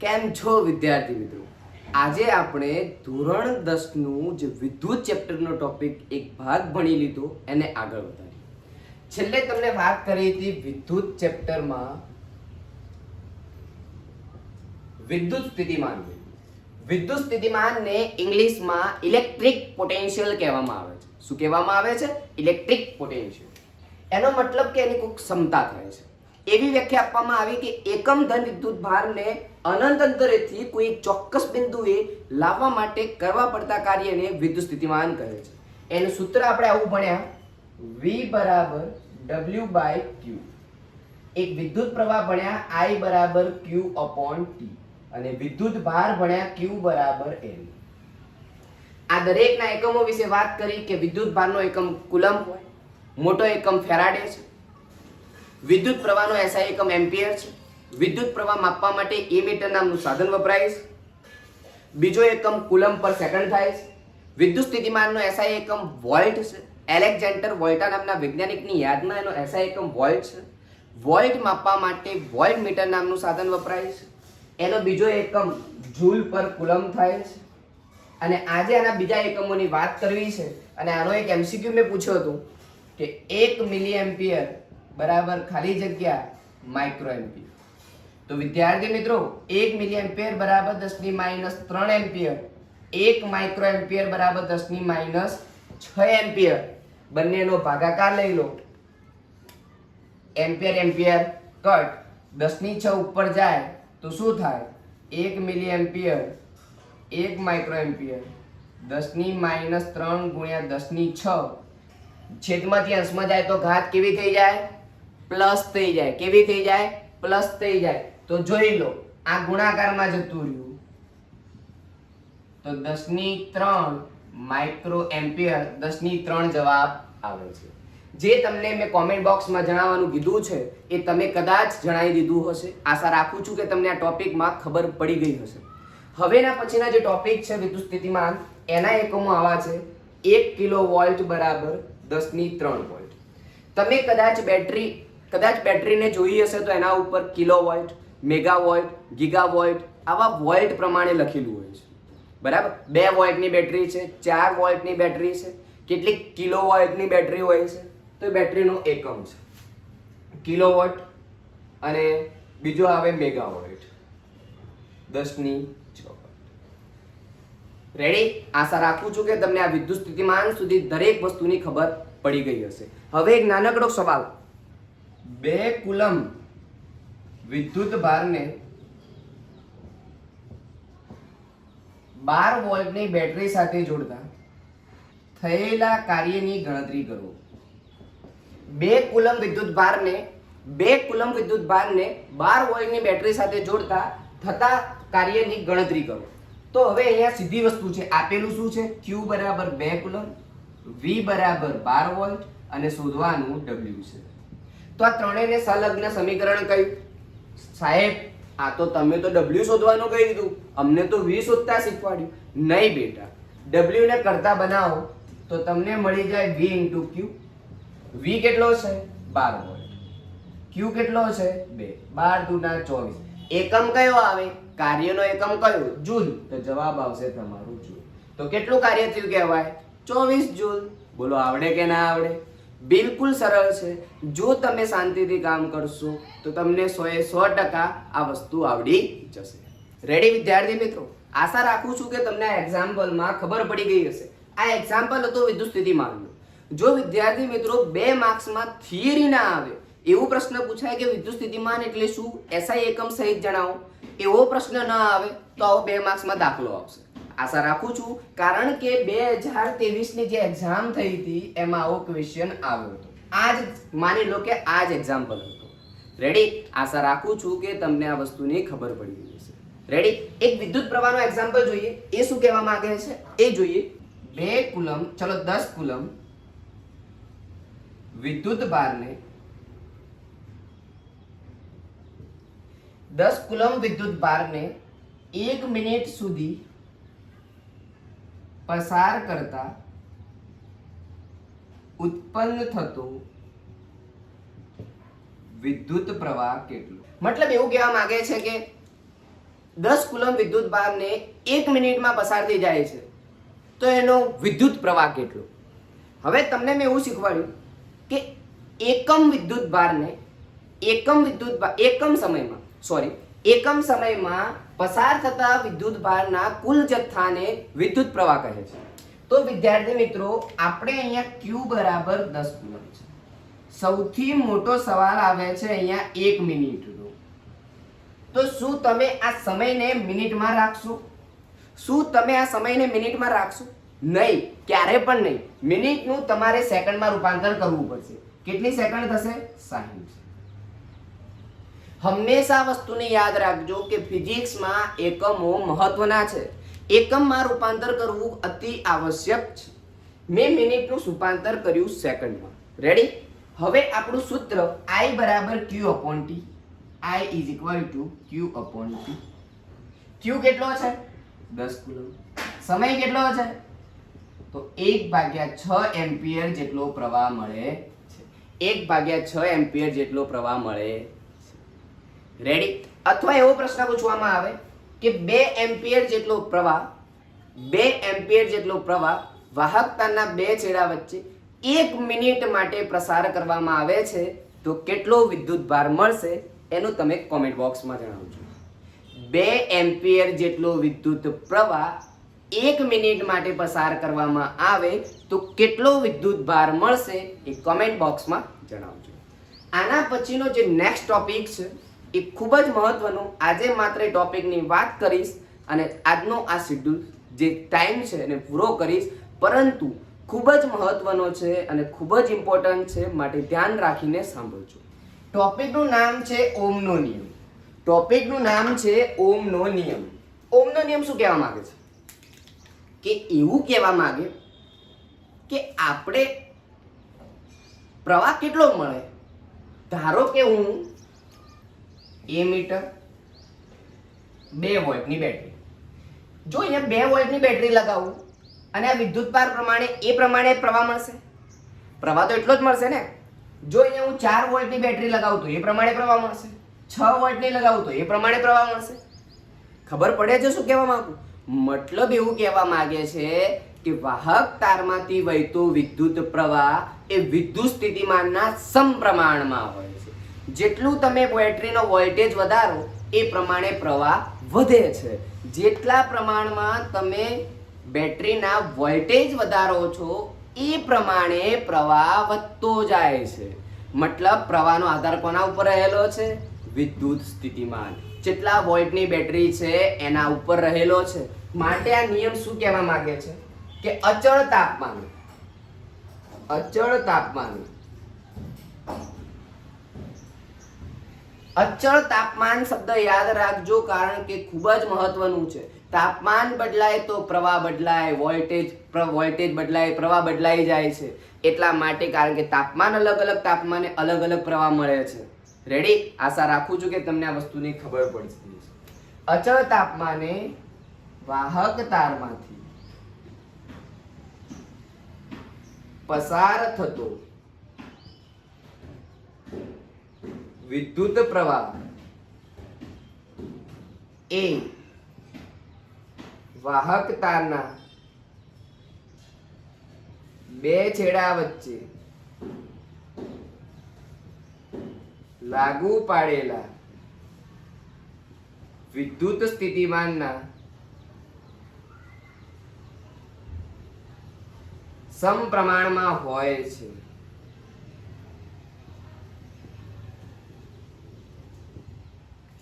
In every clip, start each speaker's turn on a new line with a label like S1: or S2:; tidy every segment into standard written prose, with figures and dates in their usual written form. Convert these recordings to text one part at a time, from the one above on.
S1: કેમ છો વિદ્યાર્થી મિત્રો? આજે આપણે ધોરણ 10 નું જે વિદ્યુત ચેપ્ટરનો ટોપિક એક ભાગ ભણી લીધો એને આગળ વધારીએ. છેલ્લે તમને વાત કરી હતી વિદ્યુત ચેપ્ટરમાં વિદ્યુત સ્થિતિમાન. વિદ્યુત સ્થિતિમાનને ઇંગ્લિશમાં ઇલેક્ટ્રિક પોટેન્શિયલ કહેવામાં આવે છે. શું કહેવામાં આવે છે? Electric potential. એનો મતલબ કે એની કોઈ ક્ષમતા થાય છે. એવી વ્યાખ્યા આપવામાં આવી કે એકમ ધન વિદ્યુત ભારને અનંત અંતરેથી કોઈ એક ચોક્કસ બિંદુએ લાવવા માટે કરવા પડતા કાર્યને વિદ્યુત સ્થિતિમાન કહે છે. એનું સૂત્ર આપણે આવું ભણ્યા, V બરાબર W/Q. એક વિદ્યુત પ્રવાહ ભણ્યા I બરાબર Q/T અને વિદ્યુત ભાર ભણ્યા Q બરાબર L. આ દરેકના એકમો વિશે વાત કરી કે વિદ્યુત ભારનો એકમ કુલમ્બ હોય, મોટો એકમ ફેરાડે છે, વિદ્યુત પ્રવાહનો SI એકમ એમ્પિયર છે, વિદ્યુત પ્રવાહ માપવા માટે મીટર નામનું સાધન વપરાય છે, બીજો એકમ કુલમ્બ પર સેકન્ડ થાય છે, વિદ્યુત સ્થિતિમાનનો SI એકમ વોલ્ટ છે, એલેક્ઝાન્ડર વોલ્ટા નામના વૈજ્ઞાનિકની યાદમાં એનો SI એકમ વોલ્ટ છે, વોલ્ટ માપવા માટે વોલ્ટ મીટર નામનું સાધન વપરાય છે, એનો બીજો એકમ જૂલ પર કુલમ્બ થાય છે. અને આજે આના બીજા એકમોની વાત કરવી છે અને આનો એક MCQ મેં પૂછ્યો હતો કે 1 મિલી એમ્પિયર બરાબર ખાલી જગ્યા માઇક્રો એમ્પિયર. તો વિદ્યાર્થી મિત્રો 1 મિલી એમ્પિયર બરાબર 10⁻³ એમ્પિયર, 1 માઇક્રો એમ્પિયર બરાબર 10⁻6 એમ્પિયર. બંનેનો ભાગાકાર લઈ લો. એમ્પિયર એમ્પિયર કટ, 10⁶ ઉપર જાય તો શું થાય? 1 મિલી એમ્પિયર 1 માઇક્રો એમ્પિયર 10⁻³ ગુણ્યા 10⁶. છેદમાંથી અંશમાં જાય તો ઘાત કેવી થઈ જાય? પ્લસ થઈ જાય. કેવી થઈ જાય? પ્લસ થઈ જાય. તો જોઈ લો, આ ગુણાકારમાં જતું રહ્યું તો 10⁻³ માઇક્રો એમ્પિયર 10⁻³ જવાબ આવે છે. જે તમને મેં કોમેન્ટ બોક્સમાં જણાવવાનું કીધું છે એ તમે કદાચ જણાવી દીધું હશે. આશા રાખું છું કે તમને આ ટોપિકમાં ખબર પડી ગઈ હશે. હવેના પછીના જે ટોપિક છે વિદ્યુત સ્થિતિમાન, એના એકમો આવા છે. 1 કિલોવોલ્ટ બરાબર 10⁻³ વોલ્ટ. તમે કદાચ બેટરીને જોઈ હશે તો એના ઉપર કિલોવોલ્ટ, મેગાવોલ્ટ, ગીગાવોલ્ટ આવા વોલ્ટ પ્રમાણે લખેલું હોય છે. બરાબર? 2 વોલ્ટની બેટરી છે, 4 વોલ્ટની બેટરી છે, કેટલીક કિલોવોલ્ટની બેટરી હોય છે. તો એ બેટરીનો એકમ છે કિલોવોટ અને બીજો આવે મેગાવોલ્ટ 10⁻6. રેડી? આશા રાખું છું કે તમને આ વિદ્યુત સ્થિતિમાન સુધી દરેક વસ્તુની ખબર પડી ગઈ હશે. હવે એક નાનકડો સવાલ. 2 કુલમ્બ વિદ્યુત ભારને 12 વોલ્ટની બેટરી સાથે જોડતા થયેલા કાર્યની ગણતરી કરો. 2 કુલમ્બ વિદ્યુત ભારને 12 વોલ્ટની બેટરી સાથે જોડતા થતા કાર્યની ગણતરી કરો. તો હવે અહીંયા સીધી વસ્તુ છે. આપેલું શું છે? Q બરાબર 2 કુલમ્બ, V બરાબર 12 વોલ્ટ અને શોધવાનું W છે. તો આ ત્રણેયને સંલગ્ન સમીકરણ કયું? સાહેબ આ તો તમે તો W શોધવાનું કહી દીધું, અમને તો V શોધતા શીખવાડ્યું. નહીં બેટા, W ને કરતા બનાવો તો તમને મળી જાય V × Q. V કેટલો છે? 12 વોલ્ટ. Q કેટલો છે? 2. 12 × 24. એકમ કયો આવે? કાર્યનો એકમ કયો? જૂલ. તો જવાબ આવશે તમારું જૂલ. તો કેટલું કાર્ય થયું કહેવાય? 24 જૂલ. બોલો આવડે કે ના આવડે? બિલકુલ સરળ છે. જો તમે શાંતિથી કામ કરશો તો તમને 100% આ વસ્તુ આવડી જશે. રેડી વિદ્યાર્થી મિત્રો? આશા રાખું છું કે તમને આ એક્ઝામ્પલમાં ખબર પડી ગઈ હશે. આ એક્ઝામ્પલ હતો વિદ્યુત સ્થિતિમાનનો. જો વિદ્યાર્થી મિત્રો 2 માર્ક્સમાં થિયરી ના આવે, એવો પ્રશ્ન પૂછાય કે વિદ્યુત સ્થિતિમાન એટલે શું, SI એકમ સહિત જણાવો, એવો પ્રશ્ન ન આવે તો આવો 2 માર્ક્સમાં દાખલો આવશે. આશા રાખું છું, કારણ કે 2023ની જે એક્ઝામ થઈ હતી એમાં આવો ક્વેશ્ચન આવ્યો હતો. આ જ માની લો કે આ જ એક્ઝામ્પલ હતો. રેડી? આશા રાખું છું કે તમને આ વસ્તુની ખબર પડી ગઈ હશે. રેડી? એક વિદ્યુત પ્રવાહનો એક્ઝામ્પલ જોઈએ. એ શું કહેવા માંગે છે એ જોઈએ. 2 કુલમ્બ, ચલો 10 કુલમ્બ વિદ્યુત ભારને 10 કુલમ્બ વિદ્યુત ભારને 1 મિનિટ સુધી પસાર કરતા ઉત્પન્ન થતો વિદ્યુત પ્રવાહ કેટલો? મતલબ એવું કહેવા માંગે છે કે 10 કુલમ વિદ્યુત ભારને 1 મિનિટમાં પસાર થઈ જાય છે તો એનો વિદ્યુત પ્રવાહ કેટલો? હવે તમને મેં એવું શીખવાડ્યું કે એકમ વિદ્યુત ભારને એકમ સમયમાં પસાર થતા વિદ્યુત ભારના કુલ જથ્થાને વિદ્યુત પ્રવાહ કહે છે. તો વિદ્યાર્થી મિત્રો, આપણે અહીંયા Q બરાબર 10 કુલમ છે. સૌથી મોટો સવાલ આવે છે અહીંયા 1 મિનિટનો. તો શું તમે આ સમયને મિનિટમાં રાખશો? નહીં, ક્યારે પણ નહીં. મિનિટનું તમારે સેકન્ડમાં રૂપાંતર કરવું પડશે. કેટલી સેકન્ડ થશે? 60. હંમેશા વસ્તુને યાદ રાખજો કે ફિઝિક્સમાં એકમો મહત્વના છે. એકમમાં રૂપાંતર કરવું અતિ આવશ્યક છે. મેં મિનિટનું રૂપાંતર કર્યું સેકન્ડમાં. રેડી? હવે આપણું સૂત્ર I બરાબર Q upon T. I is equal to Q upon T. Q કેટલો છે? 10 કુલમ. સમય કેટલો છે? તો 1/6 એમ્પિયર જેટલો પ્રવાહ મળે છે. 1/6 એમ્પિયર જેટલો પ્રવાહ મળે. રેડી? અથવા એવો પ્રશ્ન પૂછવામાં આવે કે 2 એમ્પિયર જેટલો પ્રવાહ વાહકતાના બે છેડા વચ્ચે 1 મિનિટ માટે પ્રસાર કરવામાં આવે છે તો કેટલો વિદ્યુત ભાર મળશે એનું તમે કોમેન્ટ બોક્સમાં જણાવજો. 2 એમ્પિયર જેટલો વિદ્યુત પ્રવાહ 1 મિનિટ માટે પસાર કરવામાં આવે તો કેટલો વિદ્યુત ભાર મળશે એ કોમેન્ટ બોક્સમાં જણાવજો. આના પછીનો જે નેક્સ્ટ ટોપિક છે એ ખૂબ જ મહત્વનો. આજે માત્ર એ ટોપિકની વાત કરીશ અને આજનો આ શેડ્યુલ જે ટાઈમ છે એને પૂરો કરીશ, પરંતુ ખૂબ જ મહત્વનો છે અને ખૂબ જ ઇમ્પોર્ટન્ટ છે, માટે ધ્યાન રાખીને સાંભળજો. ટોપિકનું નામ છે ઓમનો નિયમ. ઓમનો નિયમ શું કહેવા માંગે છે? કે એવું કહેવા માંગે કે આપણે પ્રવાહ કેટલો મળે. ધારો કે હું એમીટર 2 વોલ્ટની બેટરી, જો અહીંયા 2 વોલ્ટની બેટરી લગાવું અને આ વિદ્યુત ભાર પ્રમાણે પ્રવાહ મળશે. પ્રવાહ તો એટલો જ મળશે ને. જો અહીંયા હું 4 વોલ્ટની બેટરી લગાવું તો એ પ્રમાણે પ્રવાહ મળશે. 6 વોલ્ટની લગાવું તો એ પ્રમાણે પ્રવાહ મળશે. ખબર પડે છે શું કહેવા માંગુ? મતલબ એવું કહેવા માંગે છે કે વાહક તારમાંથી વહેતો વિદ્યુત પ્રવાહ એ વિદ્યુત સ્થિતિમાનના સમપ્રમાણમાં હોય છે. જેટલું તમે બેટરીનો વોલ્ટેજ વધારો એ પ્રમાણે પ્રવાહ વધે છે. જેટલા પ્રમાણમાં તમે બેટરીના વોલ્ટેજ વધારો છો એ પ્રમાણે પ્રવાહ વધતો જાય છે. મતલબ પ્રવાહનો આધાર કોના ઉપર રહેલો છે? વિદ્યુત સ્થિતિમાન. જેટલા વોલ્ટની બેટરી છે એના ઉપર રહેલો છે. માટે આ નિયમ શું કહેવા માંગે છે કે અચળ તાપમાન શબ્દ યાદ રાખજો, કારણ કે ખૂબ જ મહત્વનું છે. તાપમાન બદલાય તો પ્રવાહ બદલાય, વોલ્ટેજ બદલાય, પ્રવાહ બદલાઈ જાય છે. એટલા માટે, કારણ કે તાપમાન અલગ તાપમાને અલગ પ્રવાહ મળે છે. રેડી? આશા રાખું છું કે તમને આ વસ્તુની ખબર પડશે. અચળ તાપમાને વાહક તારમાંથી પસાર થતો વિદ્યુત પ્રવાહ એ વાહક તારના બે છેડા વચ્ચે લાગુ પાડેલા વિદ્યુત સ્થિતિમાનના સમપ્રમાણમાં હોય છે.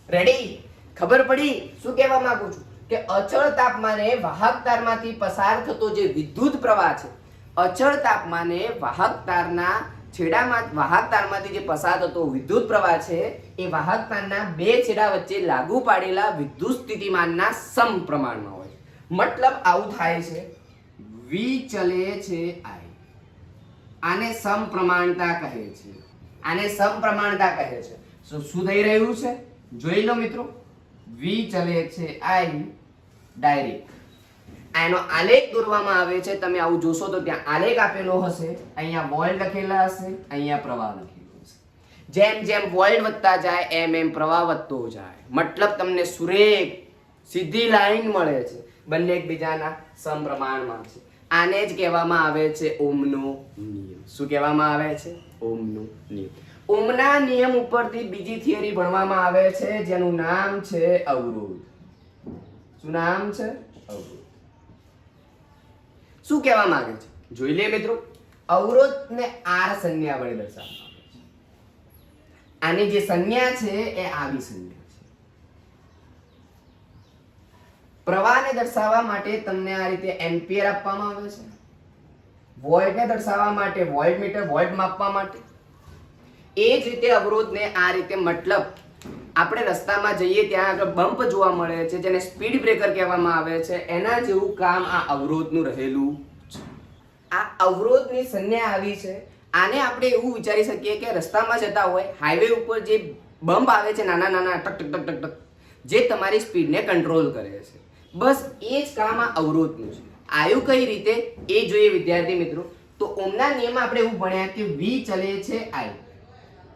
S1: રેડી? ખબર પડી શું કહેવા માંગુ છું? કે અચળ તાપમાને વાહક તારમાંથી પસાર થતો જે વિદ્યુત પ્રવાહ છે, અચળ તાપમાને વાહક તારમાંથી જે પસાર થતો વિદ્યુત પ્રવાહ છે એ વાહક તારના બે છેડા વચ્ચે લાગુ પાડેલા વિદ્યુત સ્થિતિમાનના સમપ્રમાણમાં હોય. મતલબ આવું થાય છે. V ચલે છે I. આને સમપ્રમાણતા કહે છે. શું થઈ રહ્યું છે જોઈ લો મિત્રો. V ચલે છે I ડાયરેક્ટ. આનો આલેખ દોરવામાં આવે છે. તમે આવું જોશો તો ત્યાં આલેખ આપેલો હશે. અહીંયા વોલ્ટ લખેલા હશે, અહીંયા પ્રવાહ લખેલો હશે. જેમ જેમ વોલ્ટ વધતા જાય એમ પ્રવાહ વધતો જાય. મતલબ તમને સુરેખ સીધી લાઈન મળે છે, બંને એકબીજાના સમપ્રમાણમાં છે. આને જ કહેવામાં આવે છે ઓમનો નિયમ. શું કહેવામાં આવે છે? ઓમનો નિયમ. ઓમના નિયમ ઉપરથી બીજી થિયરી ભણવામાં આવે છે જેનું નામ છે અવરોધ. શું નામ છે? અવરોધ. શું કહેવા માંગે છે જોઈ લે મિત્રો. અવરોધને આર સંજ્ઞા વડે દર્શાવવામાં આવે છે. આની જે સંજ્ઞા છે એ આવી સંજ્ઞા છે. પ્રવાહને દર્શાવવા માટે તમને આ રીતે એમ્પિયર આપવામાં આવે છે. વોલ્ટને દર્શાવવા માટે વોલ્ટમીટર, વોલ્ટ માપવા માટે. એ જ રીતે અવરોધને આ રીતે, મતલબ આપણે રસ્તામાં જઈએ ત્યાં આગળ બમ્પ જોવા મળે છે જેને સ્પીડ બ્રેકર કહેવામાં આવે છે, એના જેવું કામ આ અવરોધનું રહેલું છે. આ અવરોધની સંજ્ઞા આવી છે. આને આપણે એવું વિચારી શકીએ કે રસ્તામાં જતા હોય, હાઈવે ઉપર જે બમ્પ આવે છે નાના નાના ટક ટક ટક ટક, જે તમારી સ્પીડને કંટ્રોલ કરે છે, બસ એ જ કામ આ અવરોધનું છે. આયુ કઈ રીતે એ જોઈએ વિદ્યાર્થી મિત્રો. તો ઓમના નિયમમાં આપણે એવું ભણ્યા કે v ચલે છે i.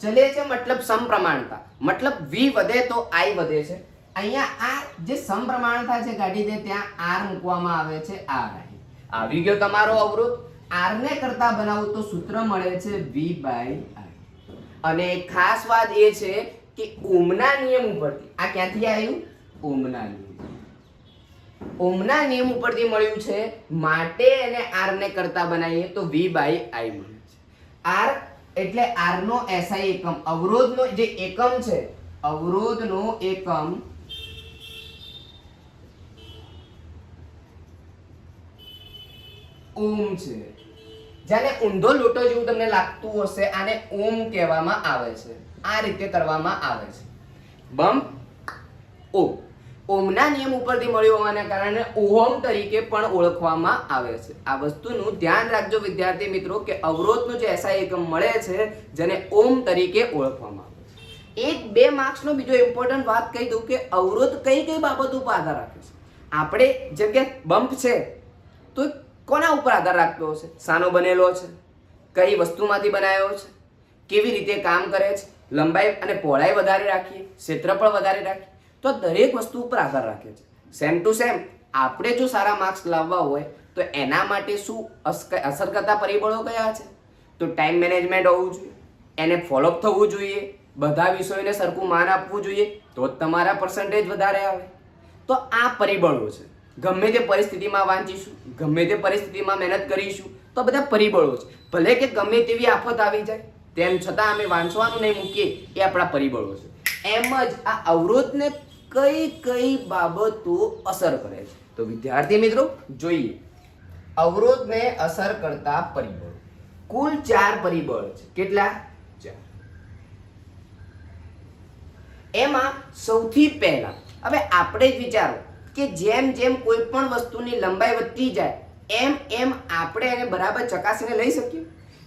S1: ચલે છે મતલબ સમપ્રમાણતા, મતલબ v વધે તો i વધે છે. અહીંયા આ જે સમપ્રમાણતા છે કાઢી દે, ત્યાં r મૂકવામાં આવે છે. r આવી ગયો તમારો અવરોધ. r ને કરતા બનાવું તો સૂત્ર મળે છે v/i. અને ખાસ વાત એ છે કે ઓમના નિયમ ઉપરથી, આ ક્યાંથી આવ્યું? ઓમના નિયમ. ઓમના નિયમ ઉપરથી મળ્યું છે, માટે એને r ને કરતા બનાવીએ તો v/i મળે છે. r એટલે r નો SI એકમ, અવરોધનો જે એકમ છે, અવરોધનો એકમ ઓમ છે. જાને ઊંધો લોટો જેવું તમને લાગતું હશે, આને ઓમ કહેવામાં આવે છે. આ રીતે કરવામાં આવે છે. બમ્પ ઓમ. ઓમના નિયમ ઉપરથી મળ્યો હોવાને કારણે ઓહમ તરીકે પણ ઓળખવામાં આવે છે. આ વસ્તુનું ધ્યાન રાખજો વિદ્યાર્થી મિત્રો કે અવરોધનો જે SI એકમ મળે છે જેને ઓમ તરીકે ઓળખવામાં આવે છે. 1-2 માર્ક્સનો બીજો ઇમ્પોર્ટન્ટ વાત કહી દઉં કે અવરોધ કઈ કઈ બાબતો ઉપર આધાર રાખે છે. આપણે જેમ કે બમ્પ છે તો કોના ઉપર આધાર રાખતો હશે? શાનો બનેલો છે, કઈ વસ્તુમાંથી બનાવ્યો છે, કેવી રીતે કામ કરે છે, લંબાઈ અને પહોળાઈ વધારે રાખીએ, ક્ષેત્રફળ વધારે રાખીએ, તો દરેક વસ્તુ ઉપર આધાર રાખે છે. સેમ ટુ સેમ આપણે જો સારા માર્ક્સ લાવવા હોય તો એના માટે શું અસર કરતા પરિબળો કયા છે? તો ટાઈમ મેનેજમેન્ટ હોવું જોઈએ, એને ફોલોઅપ થવું જોઈએ, બધા વિષયોને સરખું માન આપવું જોઈએ, તો જ તમારા પર્સન્ટેજ વધારે આવે. તો આ પરિબળો છે. ગમે તે પરિસ્થિતિમાં વાંચીશું, ગમે તે પરિસ્થિતિમાં મહેનત કરીશું, તો બધા પરિબળો છે. ભલે કે ગમે તેવી આફત આવી જાય તેમ છતાં અમે વાંચવાનું નહીં મૂકીએ, એ આપણા પરિબળો છે. એમ જ આ અવરોધને કઈ કઈ બાબતો અસર કરે છે તો વિદ્યાર્થી મિત્રો જોઈએ. અવરોધને અસર કરતા પરિબળો કુલ 4 પરિબળ છે. કેટલા? 4. એમાં સૌથી પહેલા હવે આપણે જ વિચારો કે જેમ જેમ કોઈ પણ વસ્તુની લંબાઈ વધતી જાય એમ એમ આપણે એને બરાબર ચકાસીને લઈ શકીએ.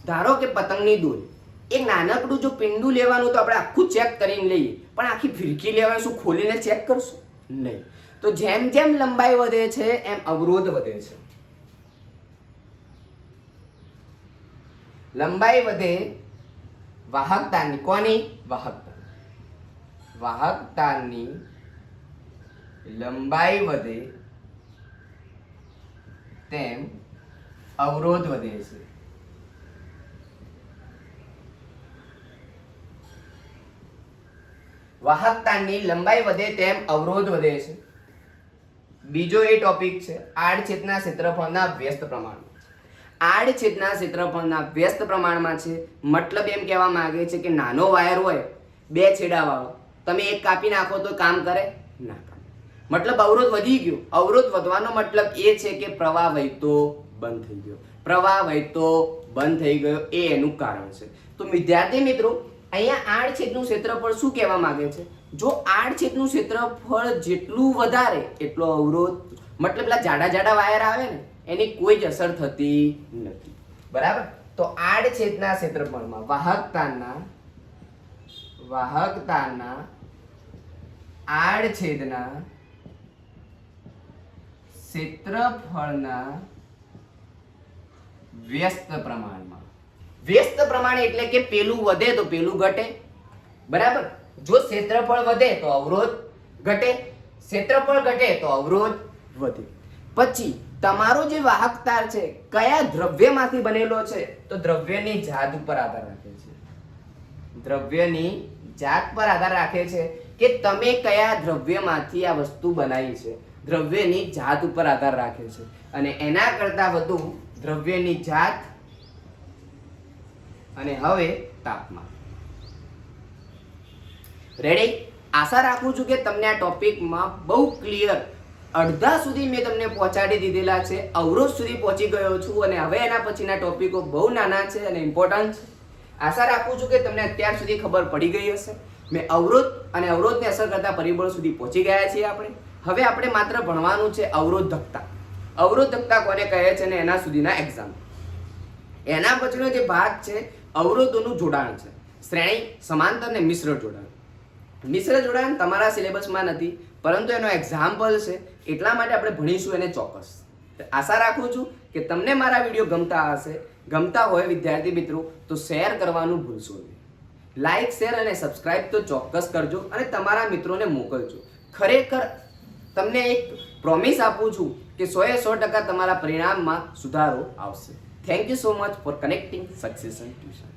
S1: ધારો કે પતંગની દોરી, એક નાનકડું જો પીંડું લેવાનું તો આપણે આખું ચેક કરીને લઈએ, પણ આખી ફિરકી લેવાનું શું ખોલીને ચેક કરશું? નહીં. તો જેમ જેમ લંબાઈ વધે છે એમ અવરોધ વધે છે. લંબાઈ વધે વાહકતાની, કોની? વાહકતાની લંબાઈ વધે તેમ અવરોધ વધે છે. વાહકતાની લંબાઈ વધે તેમ અવરોધ વધે છે. બીજો એ ટોપિક છે આડછેદના ક્ષેત્રફળના વ્યસ્ત પ્રમાણ. આડછેદના ક્ષેત્રફળના વ્યસ્ત પ્રમાણમાં છે, મતલબ એમ કહેવા માંગે છે કે નાનો વાયર હોય, 2 છેડા વાળો, તમે એક કાપી નાખો તો કામ કરે? ના કામ. મતલબ અવરોધ વધી ગયો. અવરોધ વધવાનો મતલબ એ છે કે પ્રવાહ વહેતો બંધ થઈ ગયો. પ્રવાહ વહેતો બંધ થઈ ગયો એ એનું કારણ છે. તો વિદ્યાર્થી મિત્રો અહીંયા આડછેદનું ક્ષેત્રફળ શું કહેવા માંગે છે? જો આડછેદનું ક્ષેત્રફળ જેટલું વધારે એટલો અવરોધ, મતલબ પેલા જાડા જાડા વાયર આવે ને એની કોઈ જ અસર થતી નથી. બરાબર? તો આડછેદના ક્ષેત્રફળમાં વાહકતાના આડછેદના ક્ષેત્રફળના વ્યસ્ત પ્રમાણમાં. વ્યસ્ત પ્રમાણ એટલે કે પેલું વધે તો પેલું ઘટે. બરાબર? જો ક્ષેત્રફળ વધે તો અવરોધ ઘટે, ક્ષેત્રફળ ઘટે તો અવરોધ વધે. પછી તમારો જે વાહક તાર છે કયા દ્રવ્યમાંથી બનેલો છે તો દ્રવ્યની જાત ઉપર આધાર રાખે છે. દ્રવ્યની જાત પર આધાર રાખે છે કે તમે કયા દ્રવ્યમાંથી આ વસ્તુ બનાવી છે. દ્રવ્યની જાત ઉપર આધાર રાખે છે અને એના કરતા વધુ દ્રવ્યની જાત અને હવે તાપમાન. રેડી? આશા રાખું છું કે તમને આ ટોપિકમાં બહુ ક્લિયર અડધા સુધી મેં તમને પહોંચાડી દીધેલા છે. અવરોધ સુધી પહોંચી ગયો છું અને હવે એના પછીના ટોપિકો બહુ નાના છે અને ઇમ્પોર્ટન્ટ છે. આશા રાખું છું કે તમને અત્યાર સુધી ખબર પડી ગઈ હશે. મેં અવરોધ અને અવરોધને અસર કરતા પરિબળો સુધી પહોંચી ગયા છીએ આપણે. હવે આપણે માત્ર ભણવાનું છે અવરોધકતા. અવરોધકતા કોને કહે છે અને એના સુધીના એક્ઝામ. એના પછીનો જે ભાગ છે અવરોધોનું જોડાણ છે. શ્રેણી, સમાંતર અને મિશ્ર જોડાણ. મિશ્ર જોડાણ તમારા સિલેબસમાં નથી પરંતુ એનો એક્ઝામ્પલ છે એટલા માટે આપણે ભણીશું એને ચોક્કસ. આશા રાખું છું કે તમને મારા વિડીયો ગમતા હશે. ગમતા હોય વિદ્યાર્થી મિત્રો તો શેર કરવાનું ભૂલશો નહીં. લાઈક, શેર અને સબસ્ક્રાઇબ તો ચોક્કસ કરજો અને તમારા મિત્રોને મોકલજો. ખરેખર તમને એક પ્રોમિસ આપું છું કે 100% તમારા પરિણામમાં સુધારો આવશે. Thank you so much for connecting success tuition.